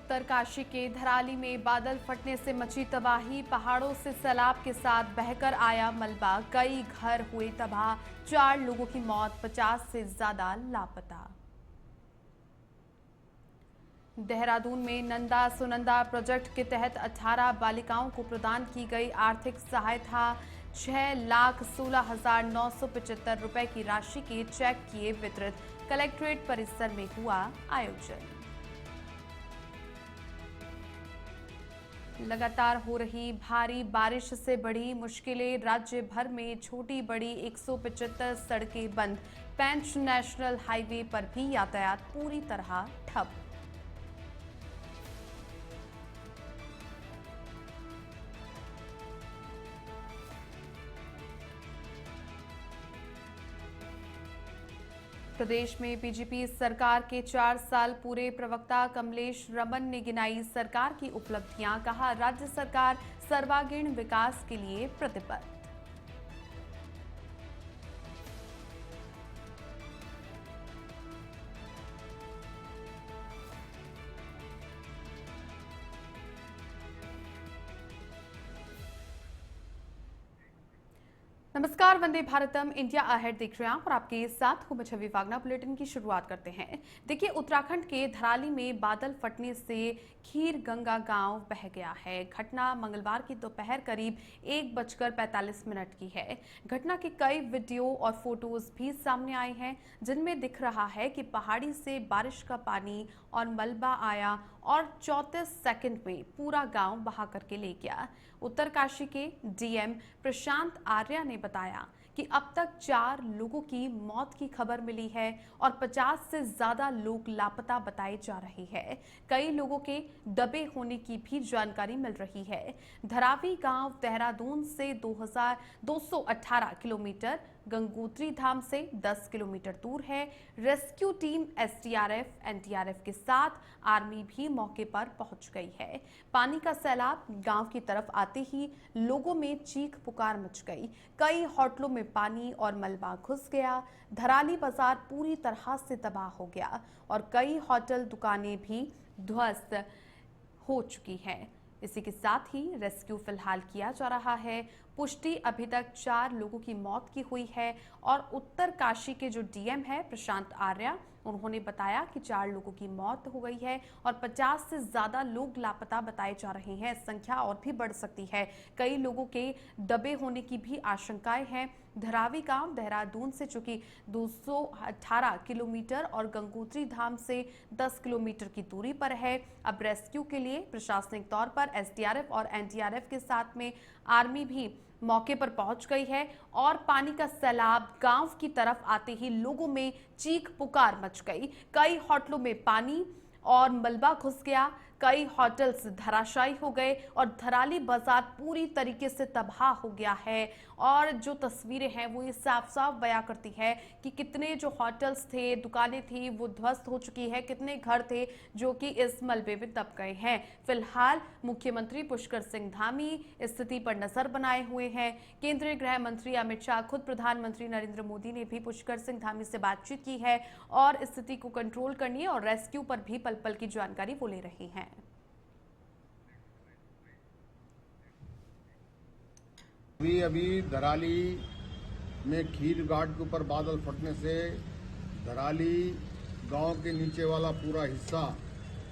उत्तरकाशी के धराली में बादल फटने से मची तबाही। पहाड़ों से सैलाब के साथ बहकर आया मलबा। कई घर हुए तबाह। 4 लोगों की मौत, 50 से ज्यादा लापता। देहरादून में नंदा सुनंदा प्रोजेक्ट के तहत 18 बालिकाओं को प्रदान की गई आर्थिक सहायता। 6,16,975 रुपए की राशि के चेक किए वितरित। कलेक्ट्रेट परिसर में हुआ आयोजन। लगातार हो रही भारी बारिश से बढ़ी मुश्किलें। राज्य भर में छोटी बड़ी 175 सड़कें बंद। पेंच नेशनल हाईवे पर भी यातायात पूरी तरह ठप। प्रदेश में बीजेपी सरकार के 4 साल पूरे। प्रवक्ता कमलेश रमन ने गिनाई सरकार की उपलब्धियां। कहा, राज्य सरकार सर्वांगीण विकास के लिए प्रतिबद्ध। नमस्कार, वंदे भारतम, इंडिया अहेड देख रहे हैं आप और आपके साथ हूं मैं छवि वागना। बुलेटिन की शुरुआत करते हैं। देखिए, उत्तराखंड के धराली में बादल फटने से खीर गंगा गांव बह गया है। घटना मंगलवार की दोपहर करीब 1:45 की है। घटना के कई वीडियो और फोटोज भी सामने आए हैं, जिनमें दिख रहा है कि पहाड़ी से बारिश का पानी और मलबा आया और 34 सेकंड में पूरा गांव बहा करके ले गया। उत्तरकाशी के डीएम प्रशांत आर्या ने बताया कि अब तक 4 लोगों की मौत की खबर मिली है और 50 से ज्यादा लोग लापता बताए जा रहे हैं। कई लोगों के दबे होने की भी जानकारी मिल रही है। धरावी गांव देहरादून से 218 किलोमीटर, गंगोत्री धाम से 10 किलोमीटर दूर है। रेस्क्यू टीम एसडीआरएफ, एनडीआरएफ के साथ आर्मी भी मौके पर पहुंच गई है। पानी का सैलाब गांव की तरफ आते ही लोगों में चीख पुकार मच गई। कई होटलों में पानी और मलबा घुस गया। धराली बाजार पूरी तरह से तबाह हो गया और कई होटल दुकानें भी ध्वस्त हो चुकी हैं। इसी के साथ ही रेस्क्यू फिलहाल किया जा रहा है। पुष्टि अभी तक 4 लोगों की मौत की हुई है और उत्तरकाशी के जो डीएम है प्रशांत आर्या, उन्होंने बताया कि 4 लोगों की मौत हो गई है और 50 से ज्यादा लोग लापता बताए जा रहे हैं। संख्या और भी बढ़ सकती है। कई लोगों के दबे होने की भी आशंकाएं हैं। धरावी गांव देहरादून से चूंकि 218 किलोमीटर और गंगोत्री धाम से 10 किलोमीटर की दूरी पर है। अब रेस्क्यू के लिए प्रशासनिक तौर पर एसडीआरएफ और एनडीआरएफ के साथ में आर्मी भी मौके पर पहुंच गई है और पानी का सैलाब गांव की तरफ आते ही लोगों में चीख पुकार मच गई। कई होटलों में पानी और मलबा घुस गया। कई होटल्स धराशायी हो गए और धराली बाजार पूरी तरीके से तबाह हो गया है। और जो तस्वीरें हैं वो ये साफ साफ बयां करती है कि कितने जो होटल्स थे, दुकानें थी, वो ध्वस्त हो चुकी है। कितने घर थे जो कि इस मलबे में दब गए हैं। फिलहाल मुख्यमंत्री पुष्कर सिंह धामी स्थिति पर नजर बनाए हुए हैं। केंद्रीय गृह मंत्री अमित शाह, खुद प्रधानमंत्री नरेंद्र मोदी ने भी पुष्कर सिंह धामी से बातचीत की है और स्थिति को कंट्रोल करने और रेस्क्यू पर भी पल पल की जानकारी वो ले रहे हैं। अभी धराली में खीर घाट के ऊपर बादल फटने से धराली गांव के नीचे वाला पूरा हिस्सा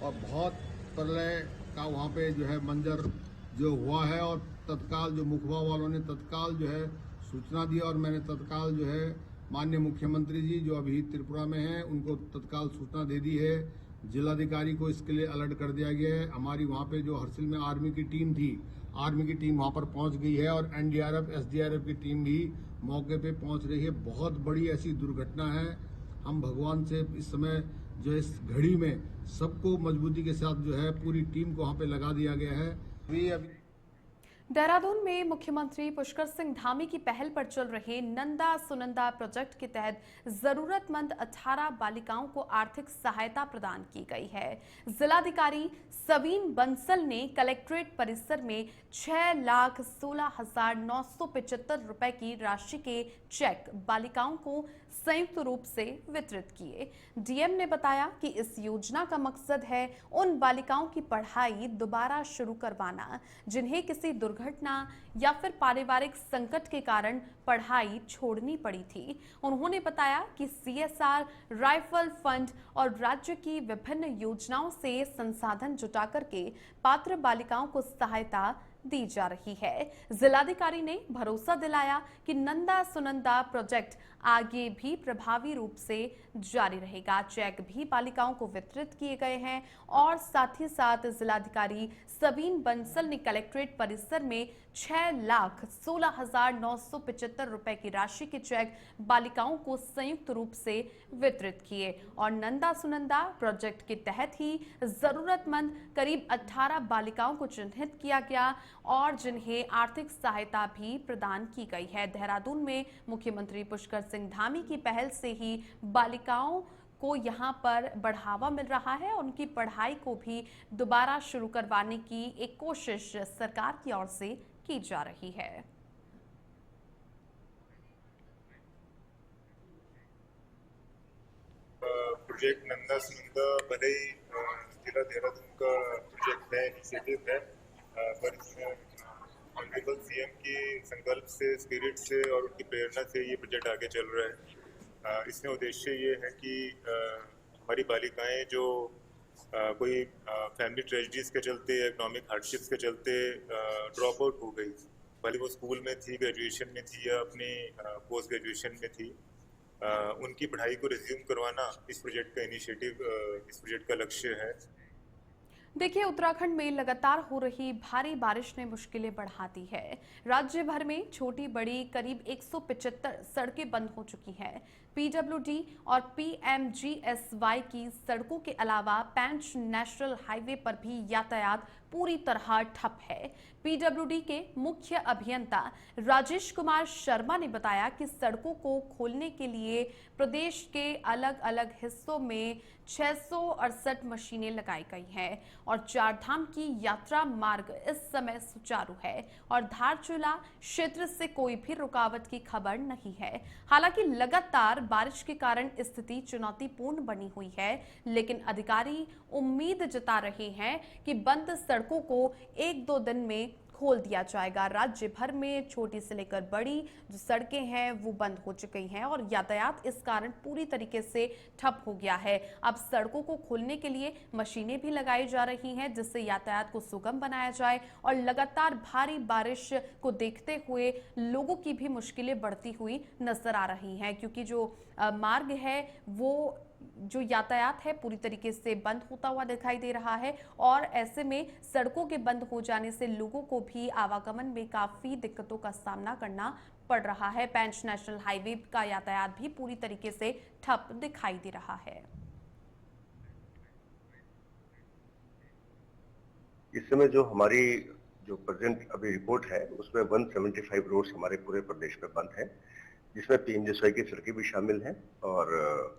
और बहुत प्रलय का वहां पे जो है मंजर जो हुआ है और तत्काल जो मुखबा वालों ने तत्काल जो है सूचना दी और मैंने तत्काल जो है माननीय मुख्यमंत्री जी जो अभी त्रिपुरा में हैं उनको तत्काल सूचना दे दी है। जिलाधिकारी को इसके लिए अलर्ट कर दिया गया है। हमारी वहाँ पे जो हरसिल में आर्मी की टीम थी, आर्मी की टीम वहाँ पर पहुँच गई है और एनडीआरएफ एसडीआरएफ की टीम भी मौके पे पहुँच रही है। बहुत बड़ी ऐसी दुर्घटना है। हम भगवान से इस समय जो इस घड़ी में सबको मजबूती के साथ जो है पूरी टीम को वहाँ पे लगा दिया गया है। अभी देहरादून में मुख्यमंत्री पुष्कर सिंह धामी की पहल पर चल रहे नंदा सुनंदा प्रोजेक्ट के तहत जरूरतमंद 18 बालिकाओं को आर्थिक सहायता प्रदान की गई है। जिलाधिकारी सवीन बंसल ने कलेक्ट्रेट परिसर में 6,16,975 रुपए की राशि के चेक बालिकाओं को संयुक्त रूप से वितरित किए। डीएम ने बताया कि इस योजना का मकसद है उन बालिकाओं की पढ़ाई दोबारा शुरू करवाना जिन्हें किसी दुर्घटना या फिर पारिवारिक संकट के कारण पढ़ाई छोड़नी पड़ी थी। उन्होंने बताया कि सीएसआर, राइफल फंड और राज्य की विभिन्न योजनाओं से संसाधन जुटा करके पात्र बालिकाओं को सहायता दी जा रही है। जिलाधिकारी ने भरोसा दिलाया कि नंदा सुनंदा प्रोजेक्ट आगे भी प्रभावी रूप से जारी रहेगा। चेक भी बालिकाओं को वितरित किए गए हैं और साथ ही साथ जिलाधिकारी सवीन बंसल ने कलेक्ट्रेट परिसर में 6,16,975 रुपए की राशि के चेक बालिकाओं को संयुक्त रूप से वितरित किए और नंदा सुनंदा प्रोजेक्ट के तहत ही जरूरतमंद करीब 18 बालिकाओं को चिन्हित किया गया और जिन्हें आर्थिक सहायता भी प्रदान की गई है। देहरादून में मुख्यमंत्री पुष्कर सिंह धामी की पहल से ही बालिकाओं को यहाँ पर बढ़ावा मिल रहा है। उनकी पढ़ाई को भी दोबारा शुरू करवाने की एक कोशिश सरकार की ओर से की जा रही है। प्रोजेक्ट नंदा सुनंदा भले ही जिला देहरादून का प्रोजेक्ट है, इनिशिएटिव है, पर इसमें ऑनरेबल सीएम की संकल्प से, स्पिरिट से और उनकी प्रेरणा से ये प्रोजेक्ट आगे चल रहा है। इसमें उद्देश्य ये है कि हमारी बालिकाएं जो कोई फैमिली ट्रेजेडीज के चलते, इकोनॉमिक हार्डशिप्स के चलते ड्रॉप आउट हो गई, भले वो स्कूल में थी, ग्रेजुएशन में थी या अपनी पोस्ट ग्रेजुएशन में थी, उनकी पढ़ाई को रिज्यूम करवाना इस प्रोजेक्ट का इनिशिएटिव, इस प्रोजेक्ट का लक्ष्य है। देखिए, उत्तराखंड में लगातार हो रही भारी बारिश ने मुश्किलें बढ़ा दी है। राज्य भर में छोटी बड़ी करीब 175 सड़कें बंद हो चुकी हैं। पीडब्ल्यूडी और पीएमजीएसवाई की सड़कों के अलावा पेंच नेशनल हाईवे पर भी यातायात पूरी तरह ठप है। पीडब्ल्यूडी के मुख्य अभियंता राजेश कुमार शर्मा ने बताया कि सड़कों को खोलने के लिए प्रदेश के अलग अलग हिस्सों में 668 मशीनें लगाई गई हैं और चारधाम की यात्रा मार्ग इस समय सुचारू है और धारचूला क्षेत्र से कोई भी रुकावट की खबर नहीं है। हालांकि लगातार बारिश के कारण स्थिति चुनौतीपूर्ण बनी हुई है, लेकिन अधिकारी उम्मीद जता रहे हैं कि बंद सड़कों को 1-2 दिन में खोल दिया जाएगा। राज्य भर में छोटी से लेकर बड़ी जो सड़कें हैं वो बंद हो चुकी हैं और यातायात इस कारण पूरी तरीके से ठप हो गया है। अब सड़कों को खोलने के लिए मशीनें भी लगाई जा रही हैं जिससे यातायात को सुगम बनाया जाए और लगातार भारी बारिश को देखते हुए लोगों की भी मुश्किलें बढ़ती हुई नजर आ रही हैं, क्योंकि जो मार्ग है वो जो यातायात है पूरी तरीके से बंद होता हुआ दिखाई दे रहा है और ऐसे में सड़कों के बंद हो जाने से लोगों को भी आवागमन में काफी दिक्कतों का सामना करना पड़ रहा है। पेंच नेशनल हाईवे का यातायात भी पूरी तरीके से ठप दिखाई दे रहा है। इस समय जो हमारी जो प्रेजेंट अभी रिपोर्ट है उसमें 175 रोड्स हमारे पूरे प्रदेश में बंद है, जिसमें पीएमजीएसवाई की सड़कें भी शामिल हैं और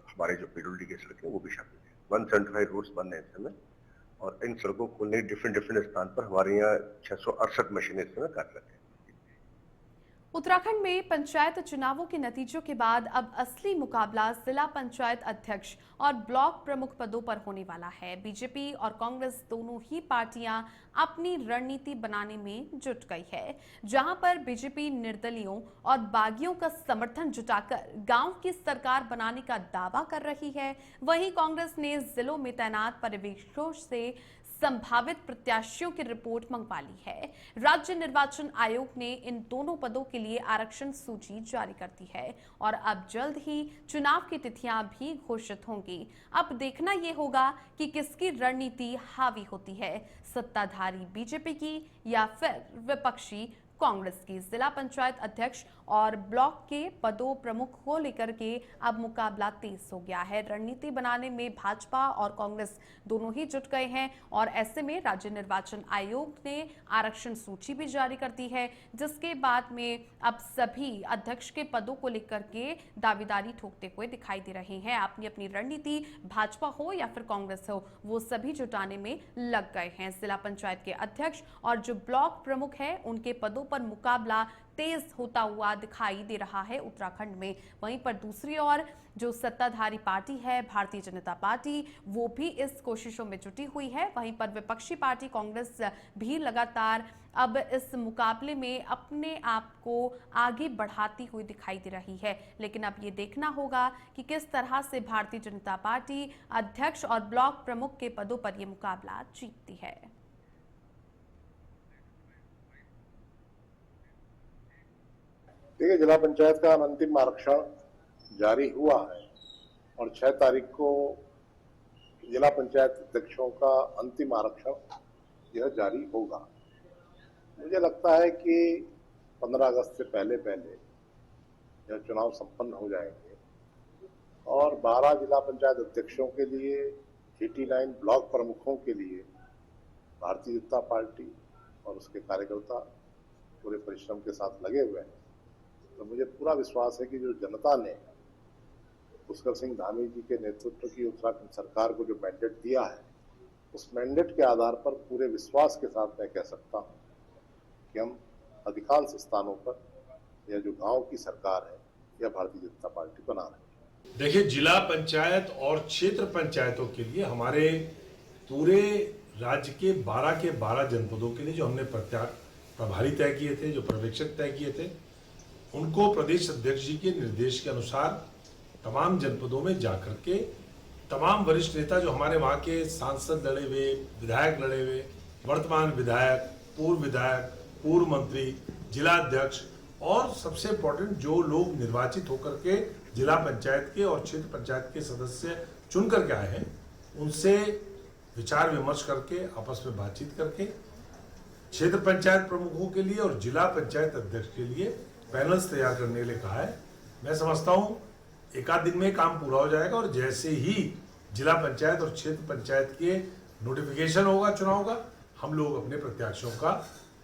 हमारे जो पीडब्ल्यूडी की सड़कें वो भी शामिल हैं। 175 रोड्स बंद हैं इस समय और इन सड़कों को खोलने डिफरेंट स्थान पर हमारे यहाँ 668 मशीनें इस समय कार्यरत हैं। उत्तराखंड में पंचायत चुनावों के नतीजों के बाद अब असली मुकाबला जिला पंचायत अध्यक्ष और ब्लॉक प्रमुख पदों पर होने वाला है। बीजेपी और कांग्रेस दोनों ही पार्टियां अपनी रणनीति बनाने में जुट गई है। जहां पर बीजेपी निर्दलियों और बागियों का समर्थन जुटाकर गांव की सरकार बनाने का दावा कर रही है, वहीं कांग्रेस ने जिलों में तैनात पर्यवेक्षकों से संभावित प्रत्याशियों की रिपोर्ट मंगवा ली है। राज्य निर्वाचन आयोग ने इन दोनों पदों के लिए आरक्षण सूची जारी कर दी है और अब जल्द ही चुनाव की तिथियां भी घोषित होंगी। अब देखना यह होगा कि किसकी रणनीति हावी होती है, सत्ताधारी बीजेपी की या फिर विपक्षी कांग्रेस की। जिला पंचायत अध्यक्ष और ब्लॉक के पदों प्रमुख को लेकर के अब मुकाबला तेज हो गया है। रणनीति बनाने में भाजपा और कांग्रेस दोनों ही जुट गए हैं और ऐसे में राज्य निर्वाचन आयोग ने आरक्षण सूची भी जारी कर दी है, जिसके बाद में अब सभी अध्यक्ष के पदों को लेकर के दावेदारी ठोकते हुए दिखाई दे रहे हैं। अपनी अपनी रणनीति भाजपा हो या फिर कांग्रेस हो, वो सभी जुटाने में लग गए हैं। जिला पंचायत के अध्यक्ष और जो ब्लॉक प्रमुख है उनके पदों पर मुकाबला तेज होता हुआ दिखाई दे रहा है उत्तराखंड में। वहीं पर दूसरी ओर जो सत्ताधारी पार्टी है भारतीय जनता पार्टी, वो भी इस कोशिशों में जुटी हुई है। वहीं पर विपक्षी पार्टी कांग्रेस भी लगातार अब इस मुकाबले में अपने आप को आगे बढ़ाती हुई दिखाई दे रही है। लेकिन अब ये देखना होगा कि किस तरह से भारतीय जनता पार्टी अध्यक्ष और ब्लॉक प्रमुख के पदों पर यह मुकाबला जीतती है। देखिए, जिला पंचायत का अंतिम आरक्षण जारी हुआ है और 6 तारीख को जिला पंचायत अध्यक्षों का अंतिम आरक्षण यह जारी होगा। मुझे लगता है कि 15 अगस्त से पहले यह चुनाव संपन्न हो जाएंगे और 12 जिला पंचायत अध्यक्षों के लिए, 89 ब्लॉक प्रमुखों के लिए भारतीय जनता पार्टी और उसके कार्यकर्ता पूरे परिश्रम के साथ लगे हुए हैं। तो मुझे पूरा विश्वास है कि जो जनता ने पुष्कर सिंह धामी जी के नेतृत्व की उत्तराखंड सरकार को जो मैंडेट दिया है, उस मैंडेट के आधार पर पूरे विश्वास के साथ मैं कह सकता हूं कि हम अधिकांश स्थानों पर यह जो गांव की सरकार है यह भारतीय जनता पार्टी बना रही है। देखिए, जिला पंचायत और क्षेत्र पंचायतों के लिए हमारे पूरे राज्य के 12 जनपदों के लिए जो हमने प्रभारी तय किए थे, जो पर्यवेक्षक तय किए थे, उनको प्रदेश अध्यक्ष जी के निर्देश के अनुसार तमाम जनपदों में जाकर के तमाम वरिष्ठ नेता जो हमारे वहाँ के सांसद लड़े हुए, विधायक लड़े हुए, वर्तमान विधायक, पूर्व मंत्री, जिला अध्यक्ष और सबसे इम्पोर्टेंट जो लोग निर्वाचित होकर के जिला पंचायत के और क्षेत्र पंचायत के सदस्य चुन करके आए हैं, उनसे विचार विमर्श करके आपस में बातचीत करके क्षेत्र पंचायत प्रमुखों के लिए और जिला पंचायत अध्यक्ष के लिए पैनल्स तैयार करने के लिए कहा है। मैं समझता हूं एक आध दिन में काम पूरा हो जाएगा और जैसे ही जिला पंचायत और क्षेत्र पंचायत के नोटिफिकेशन होगा चुनाव का, हम लोग अपने प्रत्याशियों का।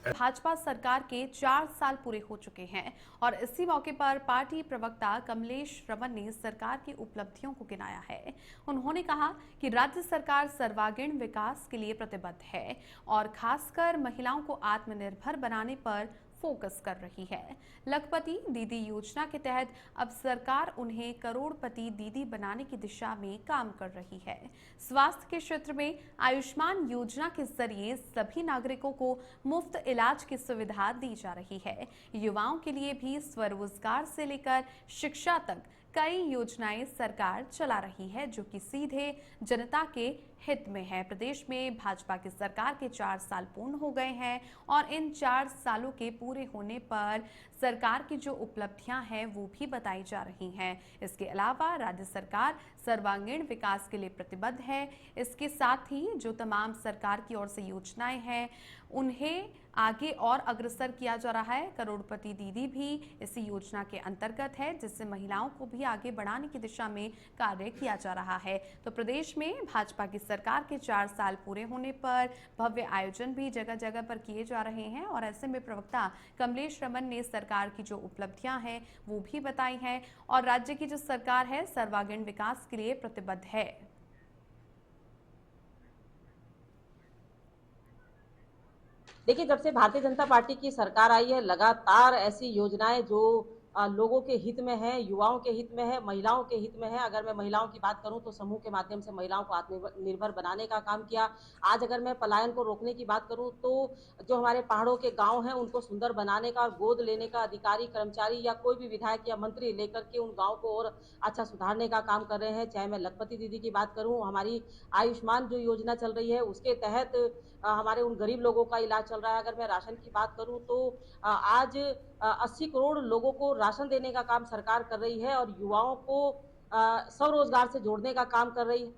भाजपा सरकार के 4 साल पूरे हो चुके हैं और इसी मौके पर पार्टी प्रवक्ता कमलेश रमन ने सरकार की उपलब्धियों को गिनाया है। उन्होंने कहा कि राज्य सरकार सर्वांगीण विकास के लिए प्रतिबद्ध है और खासकर महिलाओं को आत्मनिर्भर बनाने पर फोकस कर रही है। लखपति दीदी योजना के तहत अब सरकार उन्हें करोड़पति दीदी बनाने की दिशा में काम कर रही है। स्वास्थ्य के क्षेत्र में आयुष्मान योजना के जरिए सभी नागरिकों को मुफ्त इलाज की सुविधा दी जा रही है। युवाओं के लिए भी स्वरोजगार से लेकर शिक्षा तक कई योजनाएं सरकार चला रही है जो कि सीधे जनता के हित में है। प्रदेश में भाजपा की सरकार के 4 साल पूर्ण हो गए हैं और इन 4 सालों के पूरे होने पर सरकार की जो उपलब्धियां हैं वो भी बताई जा रही हैं। इसके अलावा राज्य सरकार सर्वांगीण विकास के लिए प्रतिबद्ध है। इसके साथ ही जो तमाम सरकार की ओर से योजनाएं हैं उन्हें आगे और अग्रसर किया जा रहा है। करोड़पति दीदी भी इसी योजना के अंतर्गत है जिससे महिलाओं को भी आगे बढ़ाने की दिशा में कार्य किया जा रहा है। तो प्रदेश में भाजपा की सरकार के 4 साल पूरे होने पर भव्य आयोजन भी जगह जगह पर किए जा रहे हैं और ऐसे में प्रवक्ता कमलेश रमन ने सरकार की जो उपलब्धियां हैं वो भी बताई हैं और राज्य की जो सरकार है सर्वांगीण विकास के लिए प्रतिबद्ध है। देखिए, जब से भारतीय जनता पार्टी की सरकार आई है, लगातार ऐसी योजनाएं जो लोगों के हित में है, युवाओं के हित में है, महिलाओं के हित में है। अगर मैं महिलाओं की बात करूं तो समूह के माध्यम से महिलाओं को आत्मनिर्भर बनाने का काम किया। आज अगर मैं पलायन को रोकने की बात करूं तो जो हमारे पहाड़ों के गांव हैं उनको सुंदर बनाने का और गोद लेने का अधिकारी, कर्मचारी या कोई भी विधायक या मंत्री लेकर के उन गाँव को और अच्छा सुधारने का काम कर रहे हैं। चाहे मैं लखपति दीदी की बात करूँ, हमारी आयुष्मान जो योजना चल रही है उसके तहत हमारे उन गरीब लोगों का इलाज चल रहा है। अगर मैं राशन की बात करूं तो आज 80 करोड़ लोगों को राशन देने का काम सरकार कर रही है और युवाओं को स्वरोजगार से जोड़ने का काम कर रही है।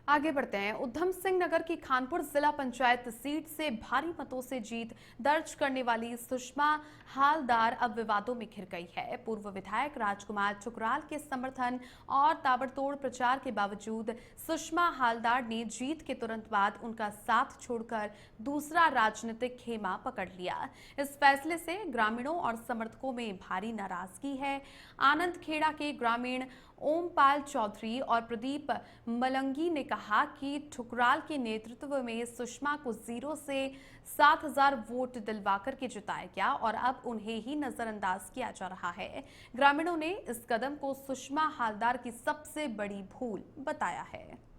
आगे बढ़ते हैं। उधम सिंह नगर की खानपुर जिला पंचायत सीट से भारी मतों से जीत दर्ज करने वाली सुषमा हालदार अब विवादों में घिर गई है। पूर्व विधायक राजकुमार ठुकराल के समर्थन और ताबड़तोड़ प्रचार के बावजूद सुषमा हालदार ने जीत के तुरंत बाद उनका साथ छोड़कर दूसरा राजनीतिक खेमा पकड़ लिया। इस फैसले से ग्रामीणों और समर्थकों में भारी नाराजगी है। आनंद खेड़ा के ग्रामीण ओमपाल चौधरी और प्रदीप मलंगी ने कहा कि ठुकराल के नेतृत्व में सुषमा को 0 से 7,000 वोट दिलवाकर के जिताया गया और अब उन्हें ही नजरअंदाज किया जा रहा है। ग्रामीणों ने इस कदम को सुषमा हालदार की सबसे बड़ी भूल बताया है।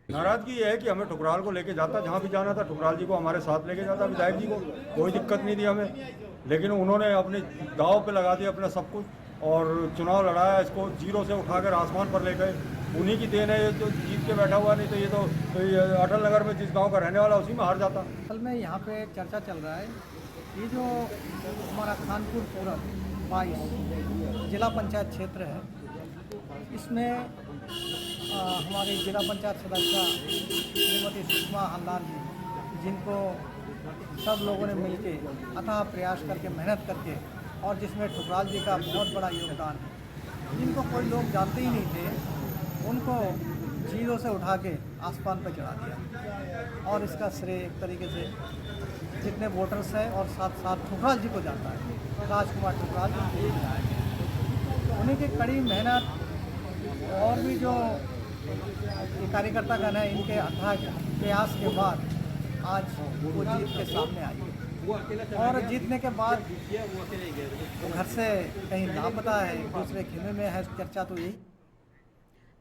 नाराजगी ये है कि हमें ठुकराल को लेके जाता, जहाँ भी जाना था ठुकराल जी को हमारे साथ लेके जाता, विधायक जी को कोई दिक्कत नहीं थी हमें, लेकिन उन्होंने अपने दांव पे लगा दिया अपना सब कुछ और चुनाव लड़ाया। इसको 0 से उठाकर आसमान पर ले गए। उन्हीं की देन है, ये तो जीत के बैठा हुआ, नहीं तो ये अटल नगर में जिस गाँव का रहने वाला उसी में हार जाता। असल में यहाँ पे चर्चा चल रहा है, ये जो हमारा खानपुर पूरब 22 जिला पंचायत क्षेत्र है, इसमें हमारे जिला पंचायत सदस्य श्रीमती सुषमा हालदार जी, जिनको सब लोगों ने मिलकर अथाह प्रयास करके मेहनत करके, और जिसमें ठुकराल जी का बहुत बड़ा योगदान है, जिनको कोई लोग जानते ही नहीं थे, उनको 0 से उठा के आसमान पर चढ़ा दिया। और इसका श्रेय एक तरीके से जितने वोटर्स हैं और साथ साथ ठुकराल जी को जाता है, राजकुमार ठुकराल जी उन्हीं की कड़ी मेहनत और भी जो कार्यकर्ता गण है, इनके अथाह प्रयास के बाद आज वो जीत के सामने आई है। और जीतने के बाद घर से कहीं लापता है, दूसरे खेमे में है, चर्चा तो यही।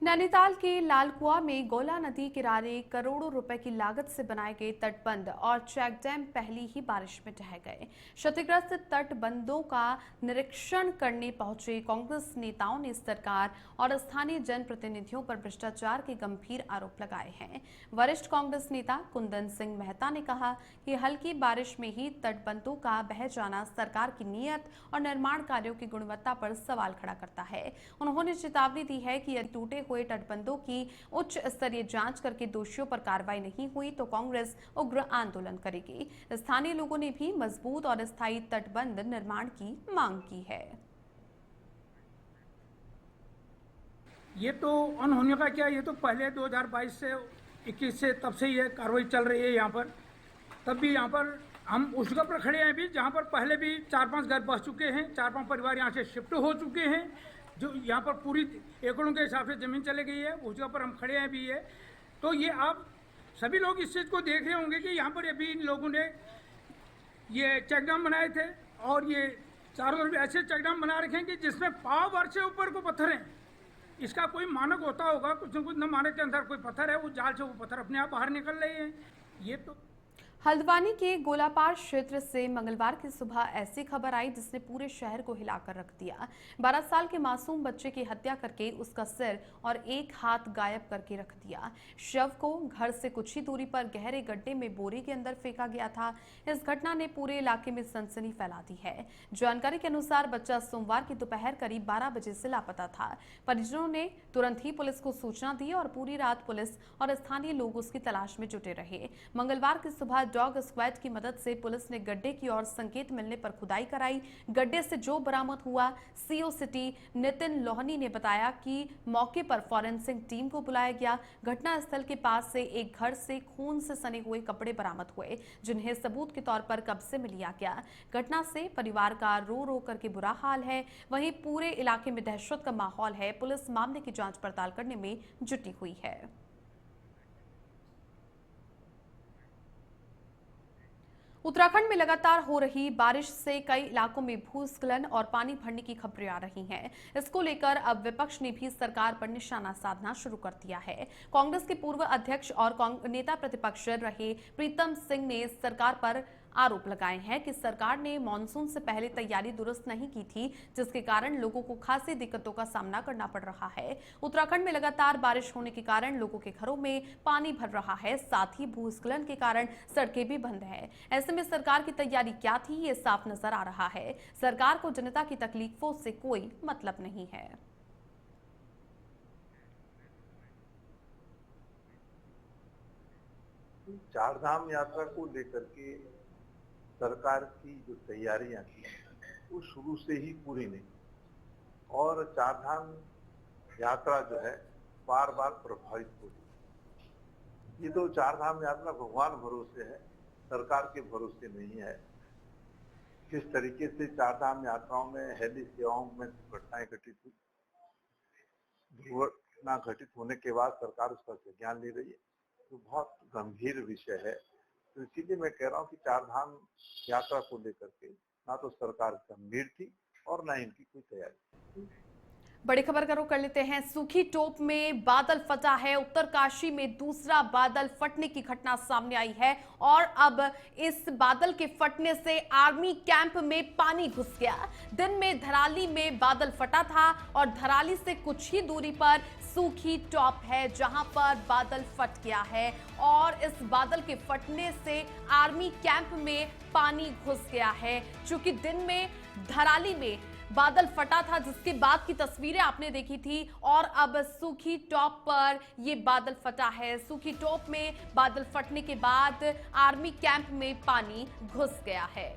नैनीताल के लालकुआ में गोला नदी किनारे करोड़ों रुपए की लागत से बनाए गए तटबंध और चेक डैम पहली ही बारिश में ढह गए। क्षतिग्रस्त तटबंधों का निरीक्षण करने पहुंचे कांग्रेस नेताओं ने सरकार और स्थानीय जनप्रतिनिधियों पर भ्रष्टाचार के गंभीर आरोप लगाए हैं। वरिष्ठ कांग्रेस नेता कुंदन सिंह मेहता ने कहा कि हल्की बारिश में ही तटबंधों का बह जाना सरकार की नीयत और निर्माण कार्यों की गुणवत्ता पर सवाल खड़ा करता है। उन्होंने चेतावनी दी है कि यदि टूटे हुए तटबंधों की उच्च स्तरीय जांच करके दोषियों पर कार्रवाई नहीं हुई तो कांग्रेस उग्र आंदोलन करेगी। स्थानीय लोगों ने भी मजबूत और स्थायी तटबंध निर्माण की मांग की है। ये तो अनहोने का क्या, ये तो पहले 2022 से 21 से तब से ये कार्रवाई चल रही है यहाँ पर। तब भी यहाँ पर हम उस जगह पर खड़े हैं भी जहाँ पर पहले भी 4-5 घर बस चुके हैं, 4-5 परिवार यहाँ से शिफ्ट हो चुके हैं, जो यहाँ पर पूरी एकड़ों के हिसाब से ज़मीन चले गई है, उस जगह पर हम खड़े हैं भी है। तो ये आप सभी लोग इस चीज़ को देख रहे होंगे कि यहाँ पर अभी इन लोगों ने ये चेक डैम बनाए थे और ये चारों तरफ ऐसे चेक डैम बना रखे हैं कि जिसमें पाव भर से ऊपर को पत्थर हैं। इसका कोई मानक होता होगा, कुछ न कुछ न मानक के अंदर कोई पत्थर है, वो जाल से वो पत्थर अपने आप बाहर निकल रहे हैं। ये तो हल्द्वानी के गोलापार क्षेत्र से मंगलवार की सुबह ऐसी खबर आई जिसने पूरे शहर को हिलाकर रख दिया। 12 साल के मासूम बच्चे की हत्या करके उसका सिर और एक हाथ गायब करके रख दिया। शव को घर से कुछ ही दूरी पर गहरे गड्ढे में बोरे के अंदर फेंका गया था। इस घटना ने पूरे इलाके में सनसनी फैला दी है। जानकारी के अनुसार बच्चा सोमवार की दोपहर करीब 12 बजे से लापता था। परिजनों ने तुरंत ही पुलिस को सूचना दी और पूरी रात पुलिस और स्थानीय लोग उसकी तलाश में जुटे रहे। मंगलवार की सुबह डॉग स्क्वाड की मदद से पुलिस ने गड्ढे की ओर संकेत मिलने पर खुदाई कराई। गड्ढे से जो बरामद हुआ, सीओ सिटी नितिन लोहनी ने बताया कि मौके पर फॉरेंसिक टीम को बुलाया गया। घटनास्थल के पास से एक घर से खून से सने हुए कपड़े बरामद हुए, जिन्हें सबूत के तौर पर कब्जे में लिया गया। घटना से परिवार का रो रो करके बुरा हाल है। वहीं पूरे इलाके में दहशत का माहौल है। पुलिस मामले की जांच पड़ताल करने में जुटी हुई है। उत्तराखंड में लगातार हो रही बारिश से कई इलाकों में भूस्खलन और पानी भरने की खबरें आ रही हैं। इसको लेकर अब विपक्ष ने भी सरकार पर निशाना साधना शुरू कर दिया है। कांग्रेस के पूर्व अध्यक्ष और नेता प्रतिपक्ष रहे प्रीतम सिंह ने सरकार पर आरोप लगाए हैं कि सरकार ने मानसून से पहले तैयारी दुरुस्त नहीं की थी, जिसके कारण लोगों को खासी दिक्कतों का सामना करना पड़ रहा है। उत्तराखंड में लगातार बारिश होने के कारण लोगों के घरों में पानी भर रहा है, साथ ही भूस्खलन के कारण सड़कें भी बंद है। ऐसे में सरकार की तैयारी क्या थी, ये साफ नजर आ रहा है। सरकार को जनता की तकलीफों से कोई मतलब नहीं है। चारधाम यात्रा को लेकर के सरकार की जो तैयारियां थी वो शुरू से ही पूरी नहीं, और चारधाम यात्रा जो है बार बार प्रभावित हो रही। ये तो चारधाम यात्रा भगवान भरोसे है, सरकार के भरोसे नहीं है। किस तरीके से चारधाम यात्राओं में हेली सेवाओं में दुर्घटनाएं घटित हुई, दुर्घटना घटित होने के बाद सरकार उसका संज्ञान ले रही है, तो बहुत गंभीर विषय है। तो इसीलिए मैं कह रहा हूँ कि चारधाम यात्रा को लेकर के ना तो सरकार गंभीर थी और ना इनकी कोई तैयारी। बड़ी खबर का रुख कर लेते हैं। सूखी टोप में बादल फटा है। उत्तरकाशी में दूसरा बादल फटने की घटना सामने आई है और अब इस बादल के फटने से आर्मी कैंप में पानी घुस गया। दिन में धराली में बादल फटा था और धराली से कुछ ही दूरी पर सूखी टॉप है जहां पर बादल फट गया है और इस बादल के फटने से आर्मी कैंप में पानी घुस गया है। चूंकि दिन में धराली में बादल फटा था, जिसके बाद की तस्वीरें आपने देखी थी, और अब सूखी टॉप पर ये बादल फटा है। सूखी टॉप में बादल फटने के बाद आर्मी कैंप में पानी घुस गया है।